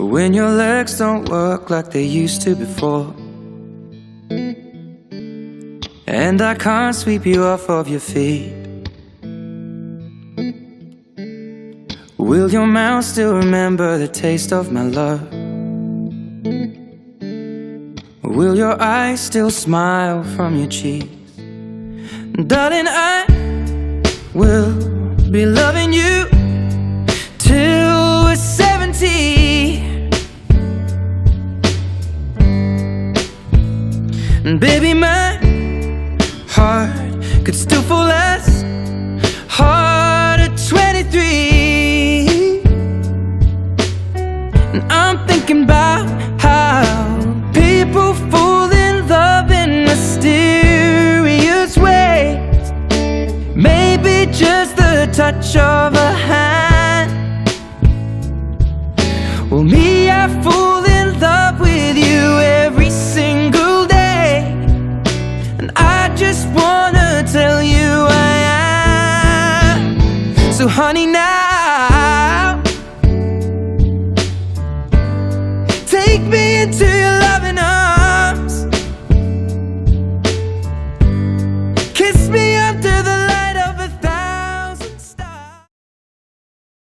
when your legs don't work like they used to before, and I can't sweep you off of your feet. Will your mouth still remember the taste of my love? Will your eyes still smile from your cheeks? Darling, I will be loving you till we're 70. And baby, my heart could still fall as hard at 23. And I'm thinking about how people fall in love in mysterious ways. Maybe just the touch of a hand. Well, me, I fall in love with you every single day, and I just wanna tell you I am. So honey, now